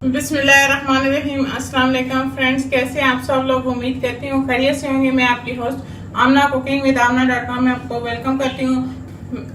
बिस्मिल्लाहिर्रहमानिर्रहीम। अस्सलाम वालेकुम फ्रेंड्स, कैसे हैं आप सब लोग। उम्मीद करती हूँ खैरियत से होंगे। मैं आपकी होस्ट आमना कुकिंग विद आमना.com में आपको वेलकम करती हूँ।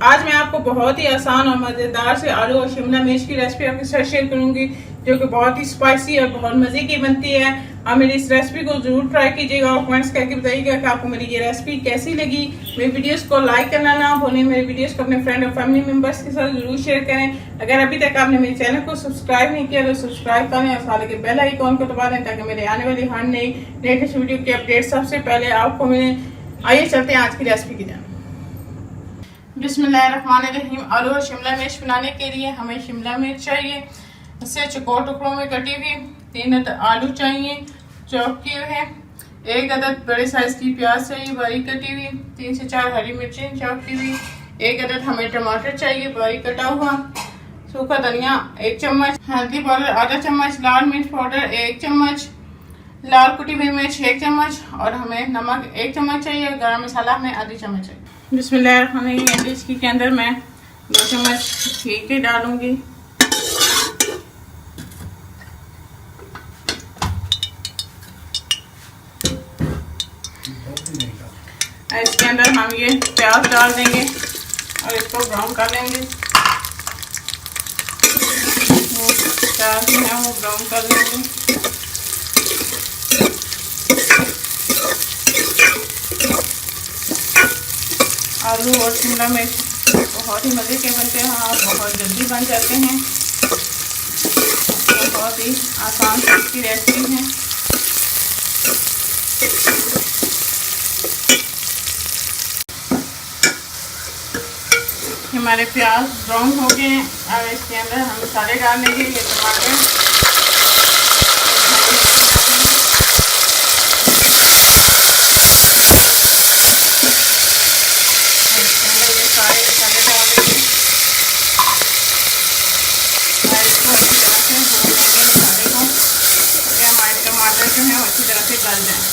आज मैं आपको बहुत ही आसान और मज़ेदार से आलू और शिमला मिर्च की रेसिपी आपके साथ शेयर करूँगी, जो कि बहुत ही स्पाइसी और बहुत मज़े की बनती है। आप मेरी इस रेसिपी को ज़रूर ट्राई कीजिएगा और कमेंट्स करके बताइएगा कि आपको मेरी ये रेसिपी कैसी लगी। मेरी वीडियोस को लाइक करना ना भूलें। मेरी वीडियोस को अपने फ्रेंड और फैमिली मेम्बर्स के साथ ज़रूर शेयर करें। अगर अभी तक आपने मेरे चैनल को सब्सक्राइब नहीं किया तो सब्सक्राइब करें और साथ के बेल आइकॉन को दबा दें ताकि मेरे आने वाली हर नई लेटेस्ट वीडियो की अपडेट सबसे पहले आपको मिले। आइए चलते हैं आज की रेसिपी की जान। बिस्मिल्लाहिर्रहमानिर्रहीम। आलू और शिमला मिर्च बनाने के लिए हमें शिमला मिर्च चाहिए, इससे चौकोर टुकड़ों में कटी हुई। 3 अदद आलू चाहिए चॉप किए हुए। 1 अदद बड़े साइज की प्याज चाहिए बारीक कटी हुई। 3 से 4 हरी मिर्चें चॉप की हुई। 1 अदद हमें टमाटर चाहिए बारीक कटा हुआ। सूखा धनिया 1 चम्मच, हल्दी पाउडर आधा चम्मच, लाल मिर्च पाउडर 1 चम्मच, लाल कुटी हुई मिर्च 1 चम्मच और हमें नमक 1 चम्मच चाहिए। गरम मसाला हमें आधी चम्मच चाहिए। बिस्मिल्लाहिर्रहमानिर्रहीम। इसके अंदर मैं 2 चम्मच घी के डालूंगी। इसके अंदर हम ये प्याज डाल देंगे और इसको ब्राउन कर लेंगे। वो प्याज जो है वो ब्राउन कर लेंगे। आलू और शिमला मिर्च बहुत ही मज़े के बनते हैं और बहुत जल्दी बन जाते हैं। बहुत ही आसान की रेसिपी है। हमारे प्याज ब्राउन हो गए हैं। अब इसके अंदर हम मसाले डाल देंगे। ये टमाटर, ये सारे मसाले डाल देंगे। इसको अच्छी तरह से भून लेंगे मसाले को, ताकि हमारे टमाटर जो है अच्छी तरह से गल जाए।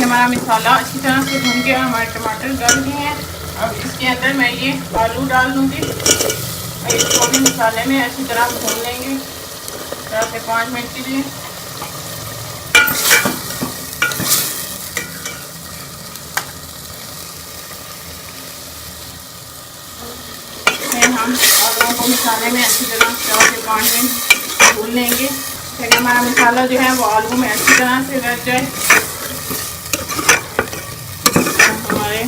हमारा मसाला अच्छी तरह से भून गया, हमारे टमाटर गल गए हैं। अब इसके अंदर मैं ये आलू डाल दूँगी और इसको भी मसाले में अच्छी तरह भून लेंगे 4 से 5 मिनट के लिए। हम आलूओं को मसाले में अच्छी तरह 4 से 5 मिनट भून लेंगे ताकि हमारा मसाला जो है वो आलू में अच्छी तरह से रच जाए। हमारे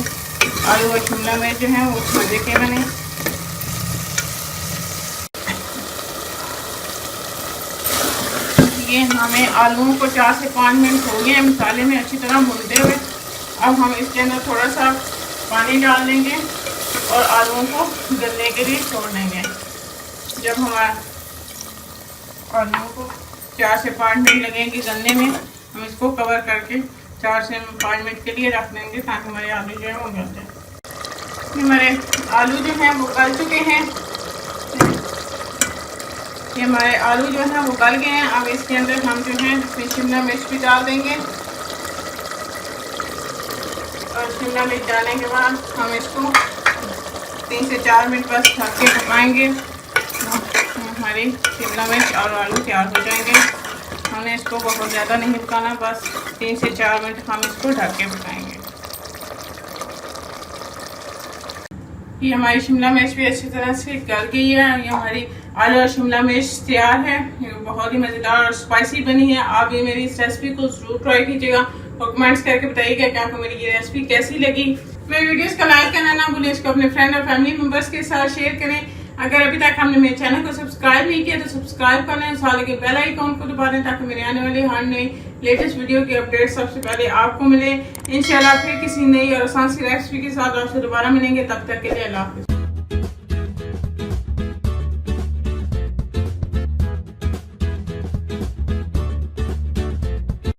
आलू और शिमला मिर्च जो है वो मज़े के बने। ये हमें आलूओं को 4 से 5 मिनट हो गए मसाले में अच्छी तरह भूनते हुए। अब हम इसके अंदर थोड़ा सा पानी डाल देंगे और आलूओं को गलने के लिए छोड़ देंगे। जब हमारा आलूओं को 4 से 5 मिनट लगेंगे गलने में, हम इसको कवर करके 4 से 5 मिनट के लिए रख देंगे ताकि हमारे आलू जो है वो गल जाए। हमारे आलू जो हैं वो गल चुके हैं। ये हमारे आलू जो है वो गल गए हैं। अब इसके अंदर हम जो है इसमें शिमला मिर्च भी डाल देंगे और शिमला मिर्च डालने के बाद हम इसको 3 से 4 मिनट बस ढक के पकाएंगे। हमारी शिमला मिर्च और आलू तैयार हो जाएंगे। हमने इसको बहुत ज़्यादा नहीं पकाना, बस 3 से 4 मिनट हम इसको ढक के पकाएंगे। ये हमारी शिमला मिर्च भी अच्छी तरह से गल गई है। ये हमारी आलू और शिमला मिर्च तैयार है। ये बहुत ही मज़ेदार और स्पाइसी बनी है। आप ये मेरी इस रेसिपी को ज़रूर ट्राई कीजिएगा और कमेंट्स करके बताइएगा कि आपको मेरी ये रेसिपी कैसी लगी। मेरी वीडियोस को लाइक करना ना भूलें, इसको अपने फ्रेंड और फैमिली मेम्बर्स के साथ शेयर करें। अगर अभी तक हमने मेरे चैनल को सब्सक्राइब नहीं किया तो सब्सक्राइब कर लें, साथ के बेल आइकॉन को दबा दें ताकि मेरे आने वाली हर नई लेटेस्ट वीडियो की अपडेट सबसे पहले आपको मिले। इंशाल्लाह फिर किसी नई और आसान सी रेसिपी के साथ आपसे दोबारा मिलेंगे। तब तक के लिए अल्लाह हाफ़िज़।